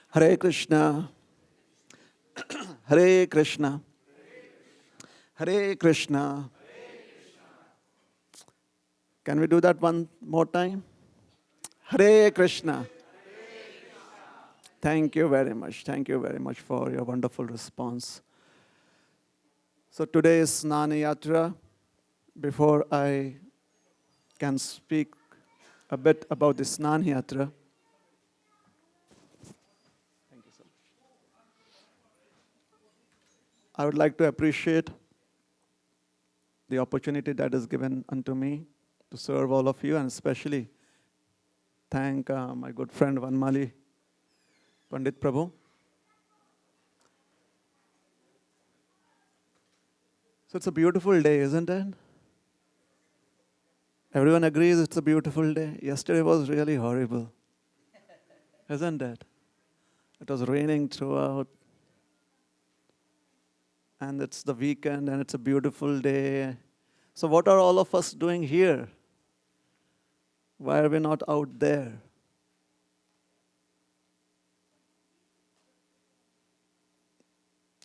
Hare Krishna, Hare Krishna, Hare Krishna. Can we do that one more time? Hare Krishna. Thank you very much. Thank you very much for your wonderful response. So today is Snana Yatra. Before I can speak a bit about the Snana Yatra, I would like to appreciate the opportunity that is given unto me to serve all of you, and especially thank my good friend Vanmali Pandit Prabhu. So it's a beautiful day, isn't it? Everyone agrees it's a beautiful day. Yesterday was really horrible, isn't it? It was raining throughout, and it's the weekend, and it's a beautiful day. So what are all of us doing here? Why are we not out there?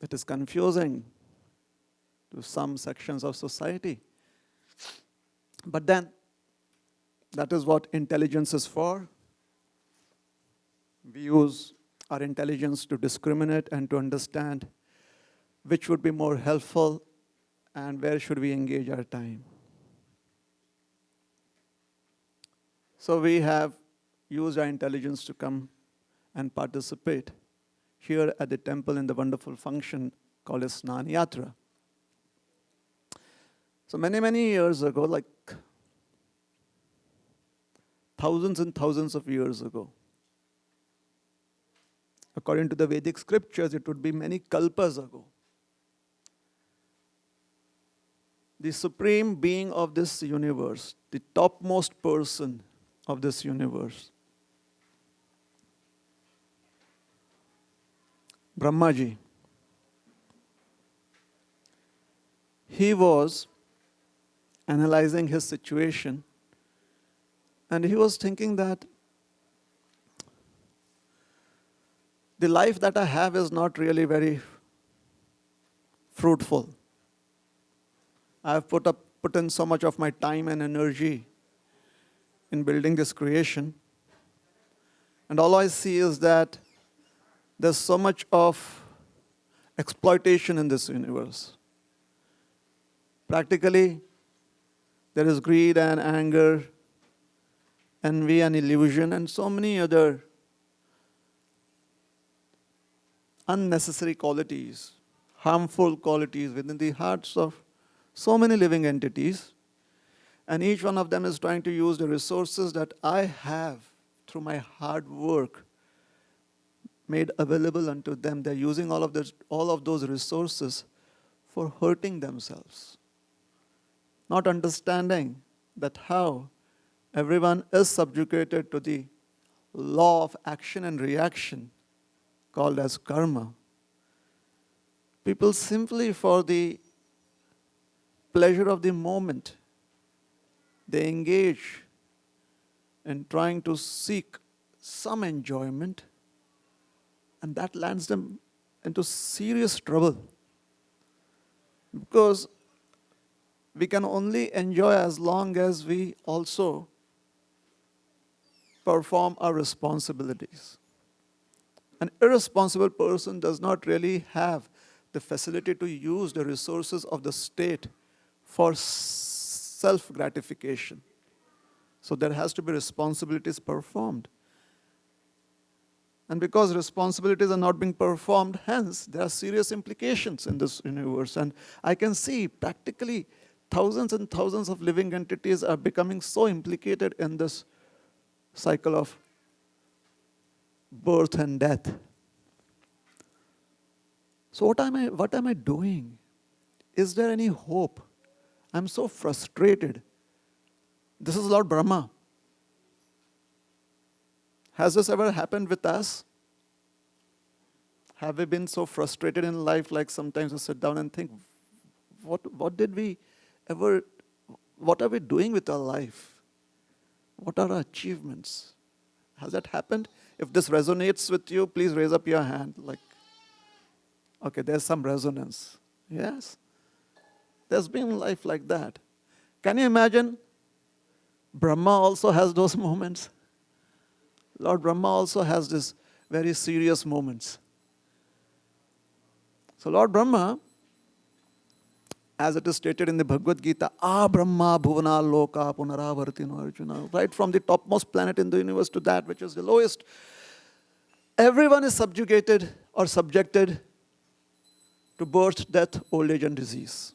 It is confusing to some sections of society. But then, that is what intelligence is for. We use our intelligence to discriminate and to understand which would be more helpful and where should we engage our time. So we have used our intelligence to come and participate here at the temple in the wonderful function called as Snana Yatra. So many years ago, like thousands and thousands of years ago, according to the Vedic scriptures, it would be many kalpas ago, the supreme being of this universe, the topmost person of this universe, Brahmaji, he was analyzing his situation, and he was thinking that the life that I have is not really very fruitful. I have put in so much of my time and energy in building this creation, and all I see is that there's so much of exploitation in this universe. Practically, there is greed and anger, envy and illusion, and so many other unnecessary qualities, harmful qualities within the hearts of so many living entities. And each one of them is trying to use the resources that I have through my hard work made available unto them. They're using all of those resources for hurting themselves, not understanding that how everyone is subjugated to the law of action and reaction called as karma. People simply for the pleasure of the moment, they engage in trying to seek some enjoyment, and that lands them into serious trouble. Because we can only enjoy as long as we also perform our responsibilities. An irresponsible person does not really have the facility to use the resources of the state for self-gratification. So there has to be responsibilities performed. And because responsibilities are not being performed, hence there are serious implications in this universe. And I can see practically thousands and thousands of living entities are becoming so implicated in this cycle of birth and death. So what am I doing? Is there any hope? I'm so frustrated. This is Lord Brahma. Has this ever happened with us? Have we been so frustrated in life, like sometimes we sit down and think, what are we doing with our life? What are our achievements? Has that happened? If this resonates with you, please raise up your hand. Like, okay, there's some resonance. Yes. There's been life like that. Can you imagine? Brahma also has those moments. Lord Brahma also has these very serious moments. So Lord Brahma, as it is stated in the Bhagavad Gita, Brahma bhuvana loka punaravartino Arjuna, right from the topmost planet in the universe to that which is the lowest, everyone is subjugated or subjected to birth, death, old age and disease.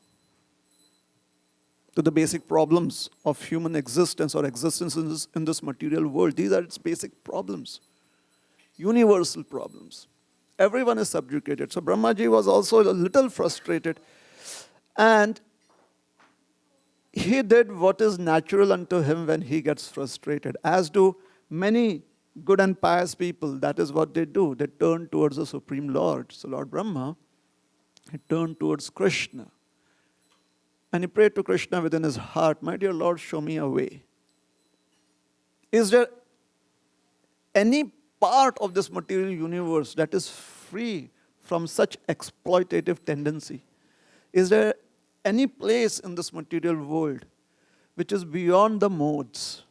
To the basic problems of human existence or existence in this material world. These are its basic problems, universal problems. Everyone is subjugated. So Brahmaji was also a little frustrated, and he did what is natural unto him when he gets frustrated, as do many good and pious people. That is what they do. They turn towards the Supreme Lord. So Lord Brahma, he turned towards Krishna. And he prayed to Krishna within his heart, my dear Lord, show me a way. Is there any part of this material universe that is free from such exploitative tendency? Is there any place in this material world which is beyond the modes,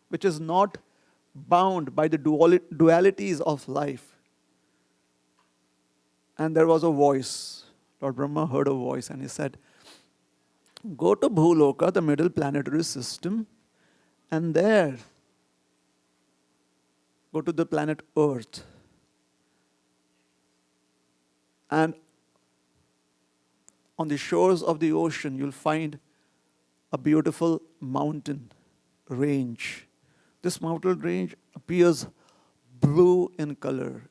which is not bound by the dualities of life? And there was a voice. Lord Brahma heard a voice and he said, go to Bhuloka, the middle planetary system, and there go to the planet Earth. And on the shores of the ocean, you'll find a beautiful mountain range. This mountain range appears blue in color.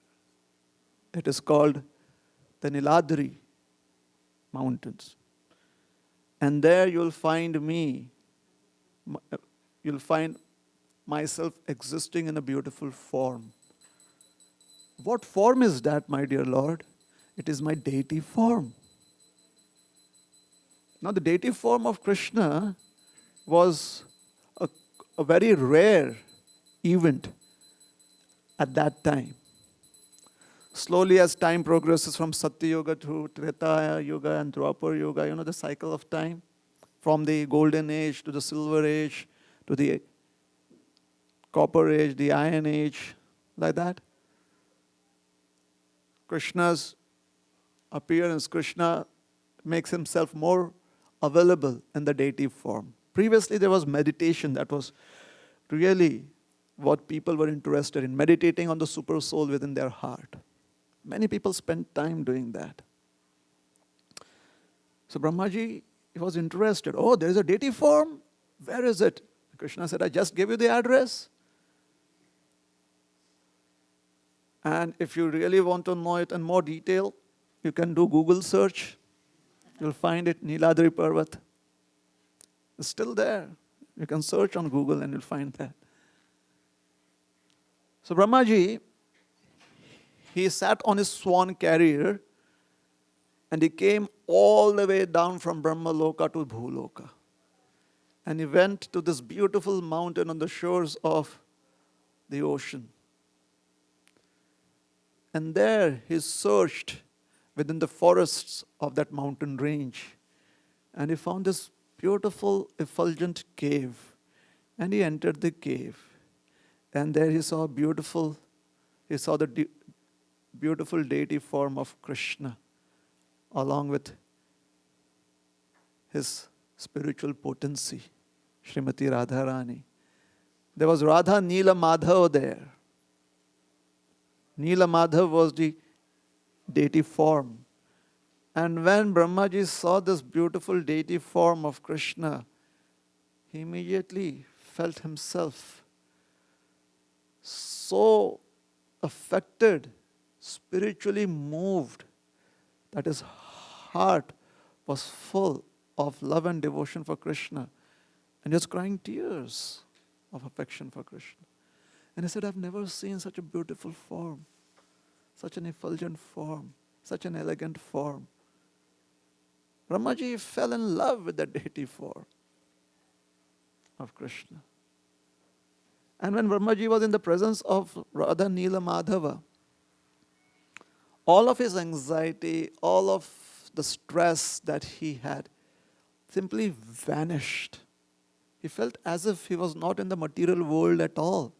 It is called the Niladri Mountains. And there you'll find me, you'll find myself existing in a beautiful form. What form is that, my dear Lord? It is my deity form. Now the deity form of Krishna was a very rare event at that time. Slowly as time progresses from Satya Yuga to Treta Yuga and Dwapar Yuga, the cycle of time, from the golden age to the silver age to the copper age, the iron age, like that. Krishna's appearance, Krishna makes himself more available in the deity form. Previously there was meditation, that was really what people were interested in, meditating on the super soul within their heart. Many people spend time doing that. So Brahmaji, he was interested. Oh, there is a deity form? Where is it? Krishna said, I just gave you the address. And if you really want to know it in more detail, you can do Google search. You'll find it, Niladri Parvat. It's still there. You can search on Google and you'll find that. So Brahmaji, he sat on his swan carrier and he came all the way down from Brahmaloka to Bhuloka. And he went to this beautiful mountain on the shores of the ocean. And there he searched within the forests of that mountain range. And he found this beautiful effulgent cave. And he entered the cave. And there he saw the beautiful deity form of Krishna, along with his spiritual potency, Srimati Radharani. There was Radha Neela Madhav there. Neela Madhav was the deity form. And when Brahmaji saw this beautiful deity form of Krishna, he immediately felt himself so affected, spiritually moved, that his heart was full of love and devotion for Krishna. And he was crying tears of affection for Krishna. And he said, I've never seen such a beautiful form, such an effulgent form, such an elegant form. Brahmaji fell in love with the deity form of Krishna. And when Brahmaji was in the presence of Radha Nila Madhava, all of his anxiety, all of the stress that he had simply vanished. He felt as if he was not in the material world at all.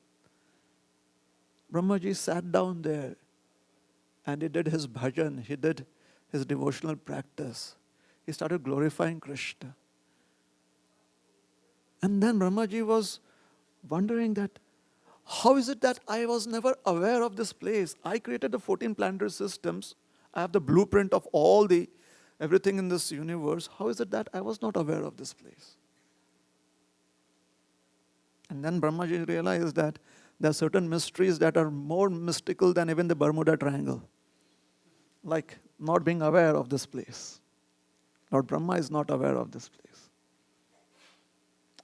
Brahmaji sat down there and he did his bhajan, he did his devotional practice. He started glorifying Krishna. And then Brahmaji was wondering that, how is it that I was never aware of this place? I created the 14 planetary systems. I have the blueprint of everything in this universe. How is it that I was not aware of this place? And then Brahmaji realized that there are certain mysteries that are more mystical than even the Bermuda Triangle. Like not being aware of this place. Lord Brahma is not aware of this place.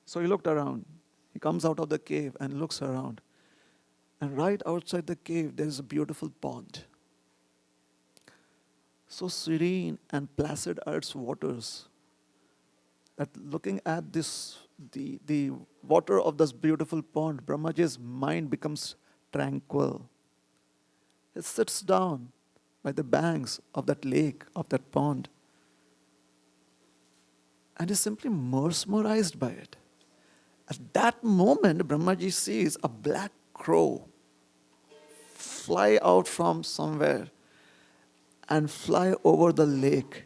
So he looked around. He comes out of the cave and looks around. And right outside the cave, there is a beautiful pond. So serene and placid are its waters, that looking at the water of this beautiful pond, Brahmaji's mind becomes tranquil. He sits down by the banks of that lake, of that pond, and is simply mesmerized by it. At that moment, Brahmaji sees a black crow fly out from somewhere and fly over the lake.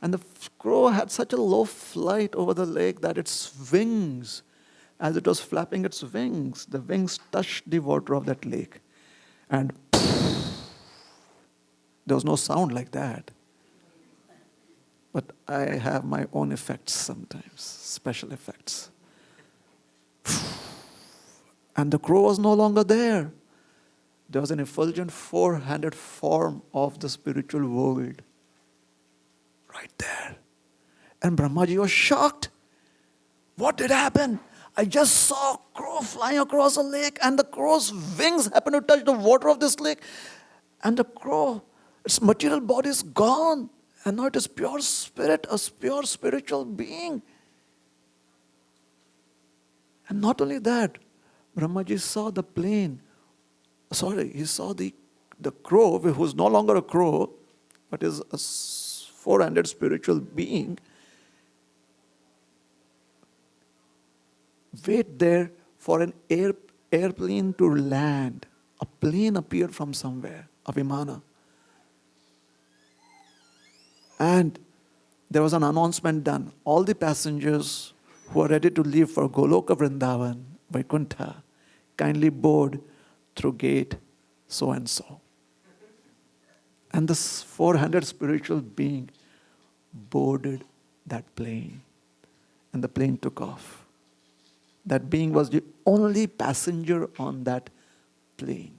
And the crow had such a low flight over the lake that its wings, as it was flapping its wings, the wings touched the water of that lake. And there was no sound like that. But I have my own effects sometimes, special effects. And the crow was no longer there. There was an effulgent four-handed form of the spiritual world right there. And Brahmaji was shocked. What did happen? I just saw a crow flying across a lake, and the crow's wings happened to touch the water of this lake. And the crow, its material body is gone. And now it is pure spirit, a pure spiritual being. And not only that, Brahmaji saw the plane. He saw the crow, who is no longer a crow, but is a four-handed spiritual being, wait there for an airplane to land. A plane appeared from somewhere, a Vimana. And there was an announcement done. All the passengers who are ready to leave for Goloka Vrindavan, Vaikuntha, kindly board through gate so-and-so. And this four-handed spiritual being boarded that plane. And the plane took off. That being was the only passenger on that plane.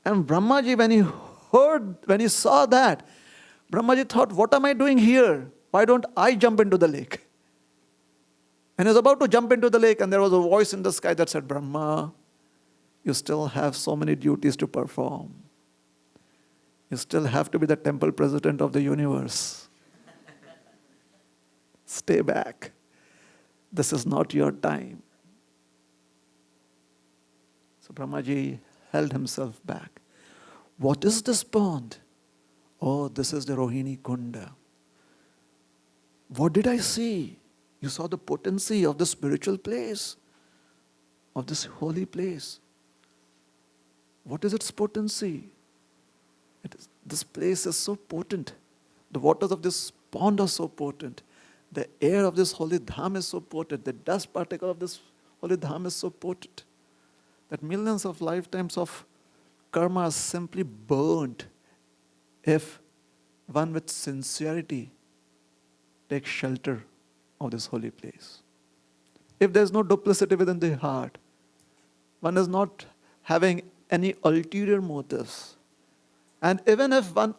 And Brahmaji, when he saw that, Brahmaji thought, what am I doing here? Why don't I jump into the lake? And he was about to jump into the lake, and there was a voice in the sky that said, Brahma, you still have so many duties to perform. You still have to be the temple president of the universe. Stay back. This is not your time. So Brahmaji held himself back. What is this pond? Oh, this is the Rohini Kunda. What did I see? You saw the potency of the spiritual place, of this holy place. What is its potency? This place is so potent. The waters of this pond are so potent. The air of this holy dham is so potent. The dust particle of this holy dham is so potent that millions of lifetimes of karma are simply burnt if one with sincerity takes shelter of this holy place. If there is no duplicity within the heart, one is not having any ulterior motives. And even if one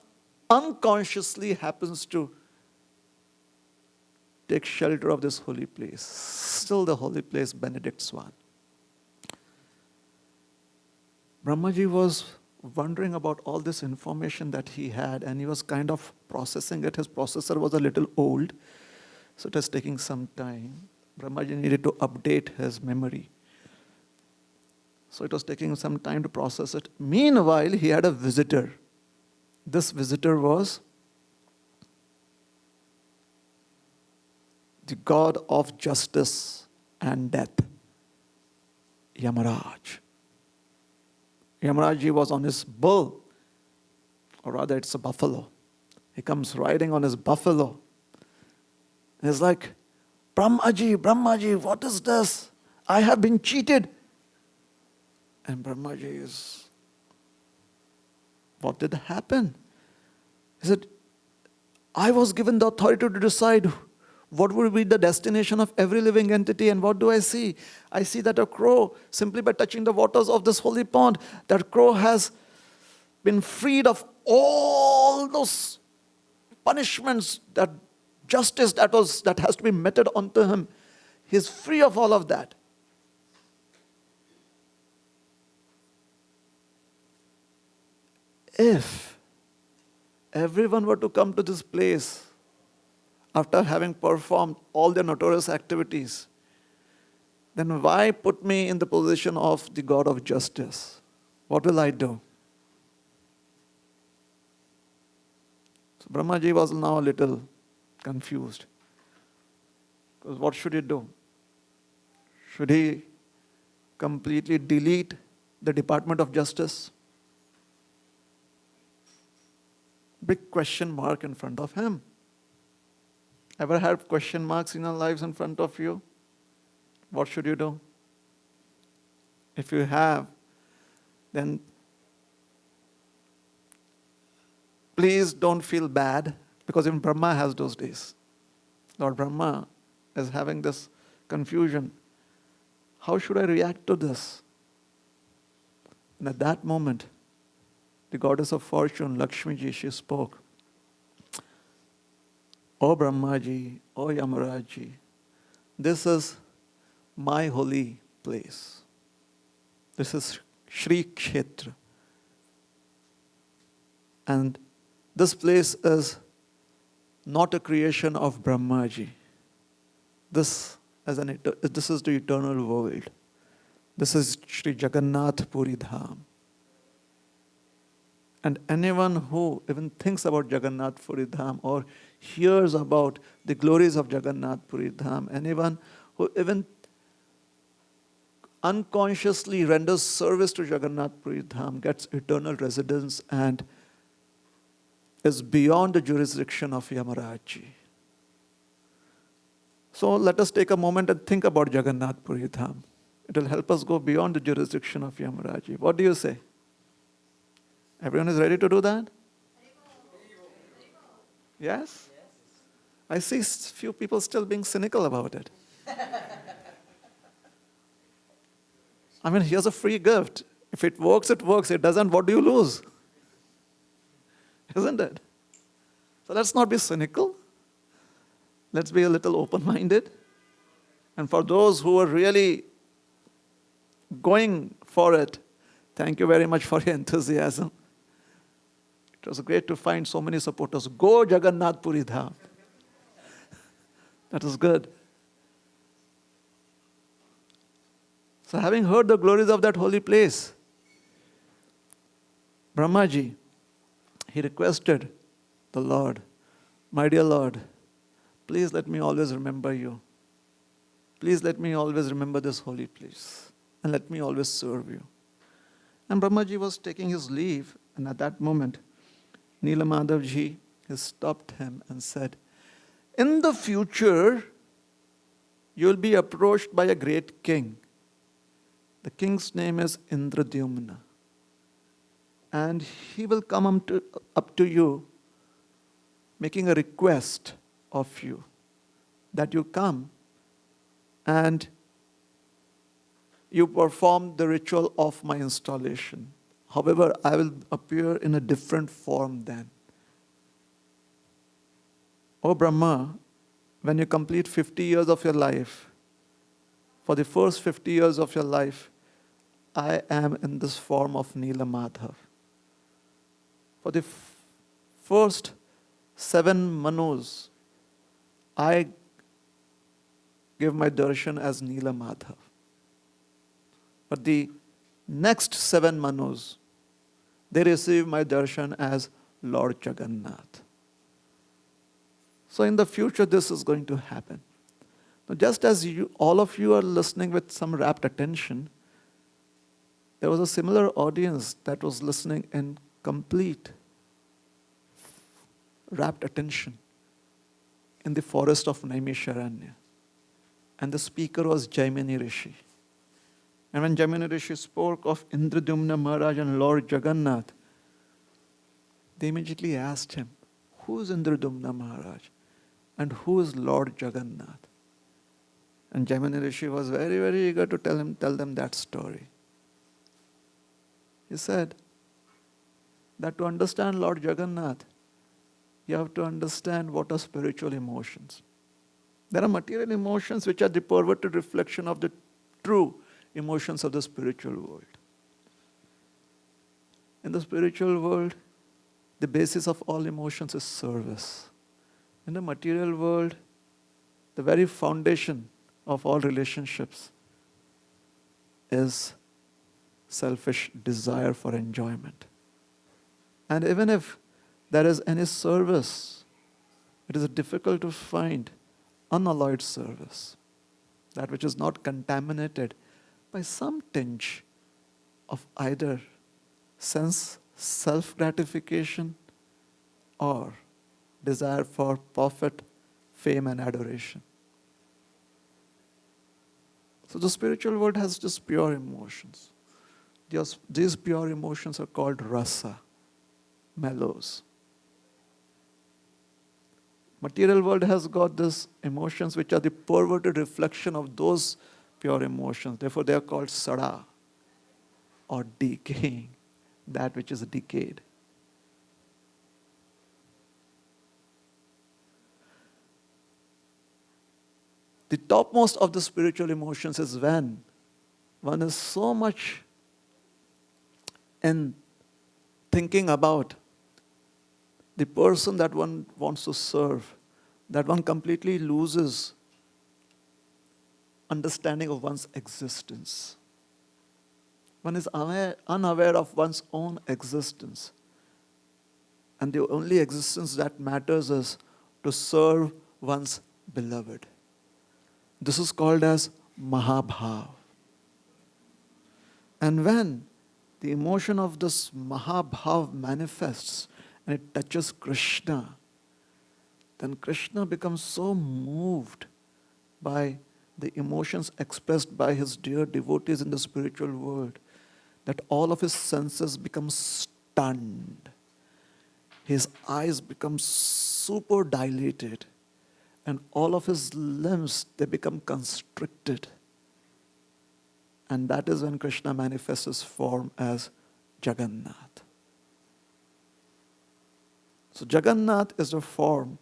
unconsciously happens to take shelter of this holy place, still the holy place benedicts one. Brahmaji was wondering about all this information that he had, and he was kind of processing it. His processor was a little old, so it was taking some time. Brahmaji needed to update his memory. So it was taking some time to process it. Meanwhile, he had a visitor. This visitor was the god of justice and death, Yamaraj. Yamaraj was on his bull, or rather it's a buffalo. He comes riding on his buffalo. He's like, Brahmaji, Brahmaji, what is this? I have been cheated. And Brahmaji is, what did happen? He said, I was given the authority to decide what would be the destination of every living entity. And what do I see? I see that a crow, simply by touching the waters of this holy pond, that crow has been freed of all those punishments, that justice that has to be meted onto him. He's free of all of that. If everyone were to come to this place after having performed all their notorious activities, then why put me in the position of the God of justice? What will I do? So Brahmaji was now a little confused. Because what should he do? Should he completely delete the Department of Justice? Big question mark in front of him. Ever had question marks in your lives in front of you? What should you do? If you have, then please don't feel bad, because even Brahma has those days. Lord Brahma is having this confusion. How should I react to this? And at that moment, the goddess of fortune, Lakshmi ji, she spoke. O Brahmaji, O Yamaraji, this is my holy place. This is Shri Kshetra. And this place is not a creation of Brahmaji. This is the eternal world. This is Shri Jagannath Puri Dham. And anyone who even thinks about Jagannath Puri Dham or hears about the glories of Jagannath Puri Dham, anyone who even unconsciously renders service to Jagannath Puri Dham gets eternal residence and is beyond the jurisdiction of Yamaraji. So let us take a moment and think about Jagannath Puri Dham. It will help us go beyond the jurisdiction of Yamaraji. What do you say? Everyone is ready to do that? Yes? I see few people still being cynical about it. I mean, here's a free gift. If it works, it works. It doesn't, what do you lose? Isn't it? So let's not be cynical. Let's be a little open-minded. And for those who are really going for it, thank you very much for your enthusiasm. It was great to find so many supporters. Go Jagannath Puri Dham. That is good. So having heard the glories of that holy place, Brahmaji, he requested the Lord, my dear Lord, please let me always remember you. Please let me always remember this holy place. And let me always serve you. And Brahmaji was taking his leave, and at that moment, Nilamadhavji stopped him and said, in the future, you will be approached by a great king. The king's name is Indradyumna. And he will come up to you, making a request of you, that you come and you perform the ritual of my installation. However, I will appear in a different form then. O Brahma, when you complete 50 years of your life, for the first 50 years of your life, I am in this form of Nilamadhav. For the first 7 manus, I give my darshan as Nilamadhav. But the next 7 Manus, they receive my darshan as Lord Jagannath. So in the future, this is going to happen. Now, just as all of you are listening with some rapt attention, there was a similar audience that was listening in complete rapt attention in the forest of Naimisharanya. And the speaker was Jaimini Rishi. And when Jaimini Rishi spoke of Indradyumna Maharaj and Lord Jagannath, they immediately asked him, who is Indradyumna Maharaj and who is Lord Jagannath? And Jaimini Rishi was very, very eager to tell them that story. He said that to understand Lord Jagannath, you have to understand what are spiritual emotions. There are material emotions which are the perverted reflection of the true emotions of the spiritual world. In the spiritual world, the basis of all emotions is service. In the material world, the very foundation of all relationships is selfish desire for enjoyment. And even if there is any service, it is difficult to find unalloyed service, that which is not contaminated by some tinge of either sense self-gratification or desire for profit, fame, and adoration. So the spiritual world has just pure emotions. These pure emotions are called rasa, mellows. Material world has got these emotions which are the perverted reflection of those pure emotions. Therefore, they are called sada, or decaying, that which is decayed. The topmost of the spiritual emotions is when one is so much in thinking about the person that one wants to serve, that one completely loses understanding of one's existence. One is unaware of one's own existence. And the only existence that matters is to serve one's beloved. This is called as Mahabhav. And when the emotion of this Mahabhav manifests and it touches Krishna, then Krishna becomes so moved by the emotions expressed by his dear devotees in the spiritual world that all of his senses become stunned. His eyes become super dilated, and all of his limbs, they become constricted. And that is when Krishna manifests his form as Jagannath. So Jagannath is the form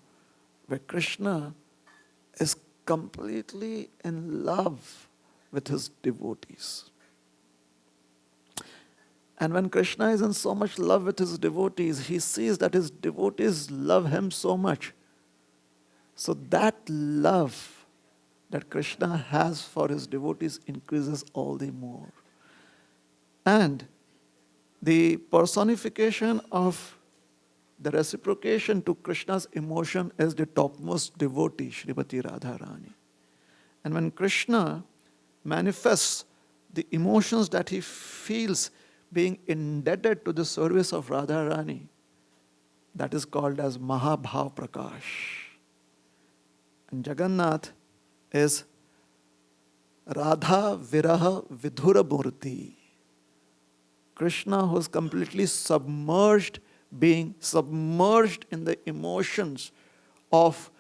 where Krishna is completely in love with his devotees. And when Krishna is in so much love with his devotees, he sees that his devotees love him so much. So that love that Krishna has for his devotees increases all the more. And the personification of the reciprocation to Krishna's emotion is the topmost devotee, Srimati Radharani. And when Krishna manifests the emotions that he feels being indebted to the service of Radharani, that is called as Mahabhav Prakash. And Jagannath is Radha Viraha Vidhura Murti. Krishna, who is completely submerged, being submerged in the emotions of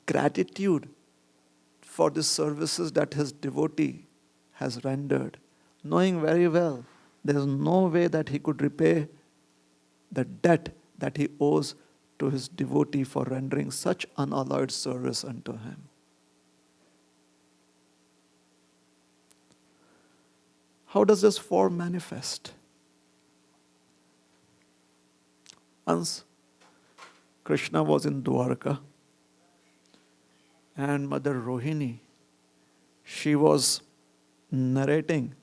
gratitude for the services that his devotee has rendered, knowing very well there is no way that he could repay the debt that he owes to his devotee for rendering such unalloyed service unto him. How does this form manifest? Once, Krishna was in Dwarka, and Mother Rohini, she was narrating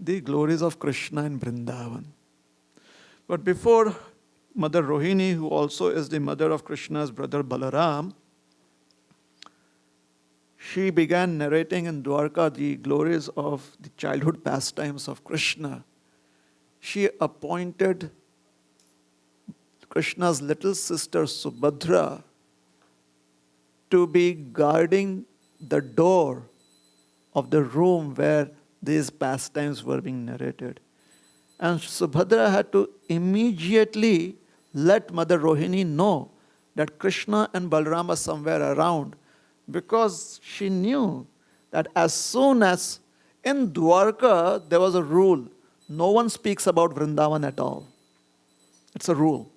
the glories of Krishna in Vrindavan. But before Mother Rohini, who also is the mother of Krishna's brother Balaram, she began narrating in Dwarka the glories of the childhood pastimes of Krishna. She appointed Krishna's little sister Subhadra to be guarding the door of the room where these pastimes were being narrated. And Subhadra had to immediately let Mother Rohini know that Krishna and Balaram are somewhere around, because she knew that as soon as in Dwarka there was a rule, no one speaks about Vrindavan at all. It's a rule.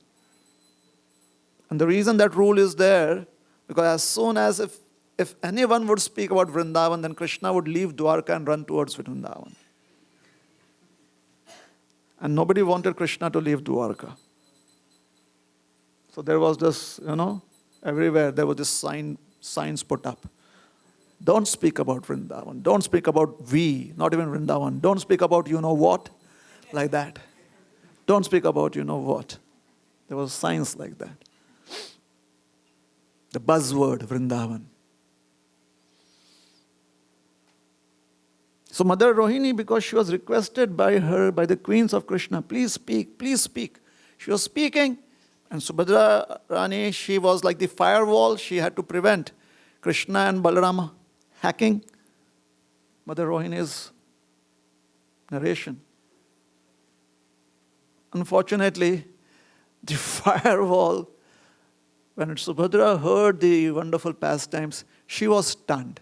And the reason that rule is there, because as soon as if anyone would speak about Vrindavan, then Krishna would leave Dwarka and run towards Vrindavan. And nobody wanted Krishna to leave Dwarka. So there was this, everywhere there was this signs put up. Don't speak about Vrindavan. Don't speak about not even Vrindavan. Don't speak about what, like that. Don't speak about what. There was signs like that. The buzzword Vrindavan. So Mother Rohini, because she was requested by the queens of Krishna, please speak, please speak. She was speaking, and Subhadra Rani, she was like the firewall. She had to prevent Krishna and Balarama hacking Mother Rohini's narration. Unfortunately, the firewall, when Subhadra heard the wonderful pastimes, she was stunned.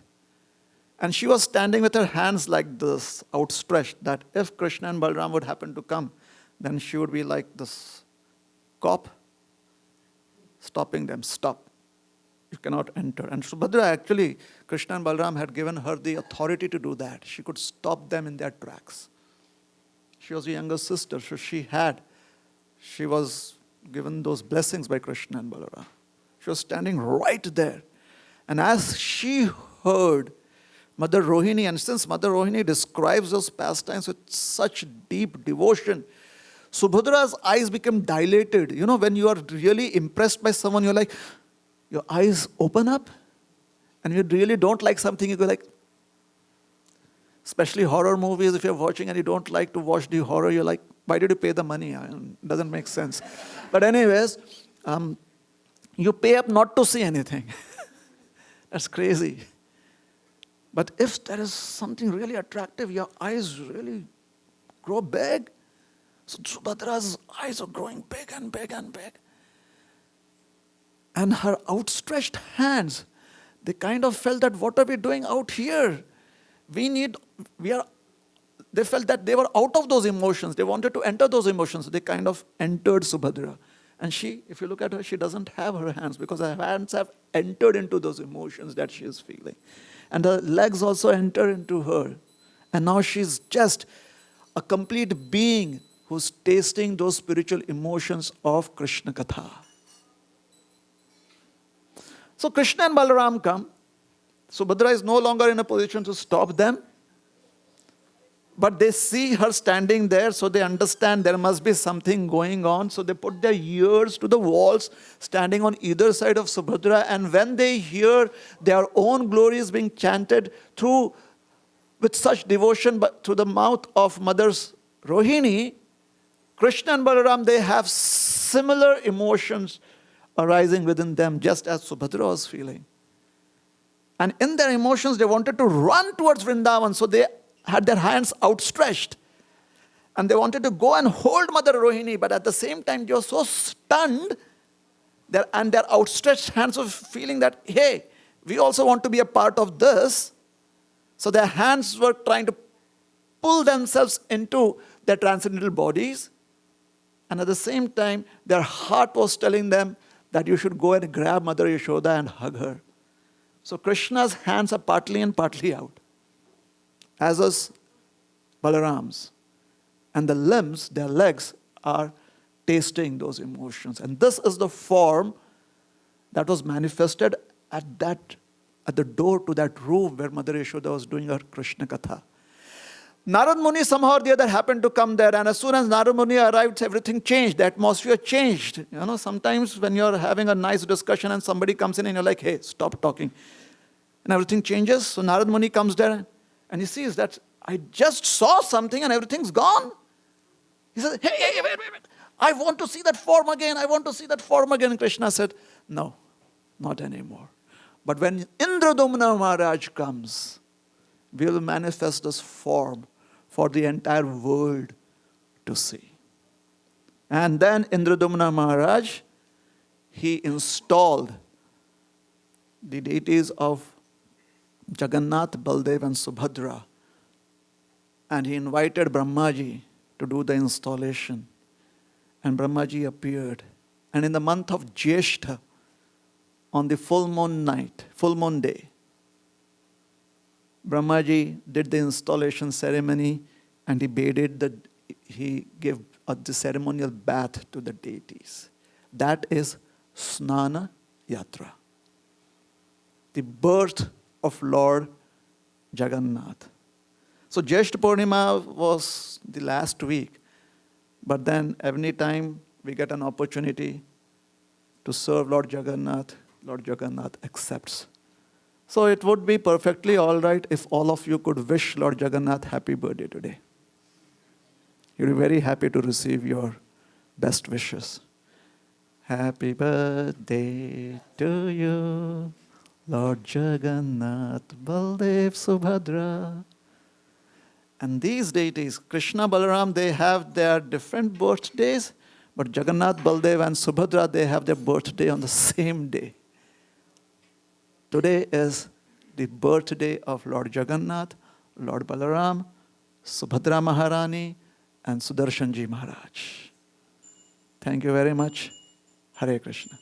And she was standing with her hands like this, outstretched, that if Krishna and Balaram would happen to come, then she would be like this cop, stopping them. Stop. You cannot enter. And Subhadra, actually, Krishna and Balaram had given her the authority to do that. She could stop them in their tracks. She was a younger sister, so she was given those blessings by Krishna and Balaram. She was standing right there. And as she heard Mother Rohini, and since Mother Rohini describes those pastimes with such deep devotion, Subhadra's eyes became dilated. When you are really impressed by someone, you're like, your eyes open up, and you really don't like something, you go like, especially horror movies, if you're watching and you don't like to watch the horror, you're like, why did you pay the money? It doesn't make sense. But anyways, you pay up not to see anything. That's crazy. But if there is something really attractive, your eyes really grow big. So Subhadra's eyes are growing big and big and big. And her outstretched hands, they kind of felt that, what are we doing out here? They felt that they were out of those emotions. They wanted to enter those emotions. They kind of entered Subhadra. And she, if you look at her, she doesn't have her hands, because her hands have entered into those emotions that she is feeling. And her legs also enter into her. And now she's just a complete being who's tasting those spiritual emotions of Krishna Katha. So Krishna and Balaram come. Subhadra is no longer in a position to stop them. But they see her standing there, so they understand there must be something going on. So they put their ears to the walls, standing on either side of Subhadra. And when they hear their own glories being chanted with such devotion, but through the mouth of Mother Rohini, Krishna and Balaram, they have similar emotions arising within them, just as Subhadra was feeling. And in their emotions, they wanted to run towards Vrindavan, so they had their hands outstretched. And they wanted to go and hold Mother Rohini, but at the same time, they were so stunned, and their outstretched hands were feeling that, hey, we also want to be a part of this. So their hands were trying to pull themselves into their transcendental bodies. And at the same time, their heart was telling them that you should go and grab Mother Yashoda and hug her. So Krishna's hands are partly in, partly out, as is Balaram's. And the limbs, their legs, are tasting those emotions. And this is the form that was manifested at the door to that room where Mother Yashoda was doing her Krishna Katha. Narad Muni somehow or the other happened to come there, and as soon as Narad Muni arrived, everything changed. The atmosphere changed. Sometimes when you're having a nice discussion and somebody comes in and you're like, hey, stop talking. And everything changes. So Narad Muni comes there and he sees that I just saw something and everything's gone. He says, hey, wait. I want to see that form again. I want to see that form again. And Krishna said, no, not anymore. But when Indradumna Maharaj comes, we will manifest this form for the entire world to see. And then Indradumna Maharaj, he installed the deities of Jagannath, Baldev and Subhadra. And he invited Brahmaji to do the installation. And Brahmaji appeared. And in the month of Jyeshtha, on the full moon night, full moon day, Brahmaji did the installation ceremony and he gave the ceremonial bath to the deities. That is Snana Yatra, the birth of Lord Jagannath. So Jyeshtha Purnima was the last week, but then every time we get an opportunity to serve Lord Jagannath accepts. So it would be perfectly all right if all of you could wish Lord Jagannath happy birthday today. You'll be very happy to receive your best wishes. Happy birthday to you, Lord Jagannath, Baldev, Subhadra. And these deities, Krishna, Balaram, they have their different birthdays, but Jagannath, Baldev and Subhadra, they have their birthday on the same day. Today is the birthday of Lord Jagannath, Lord Balaram, Subhadra Maharani, and Sudarshanji Maharaj. Thank you very much. Hare Krishna.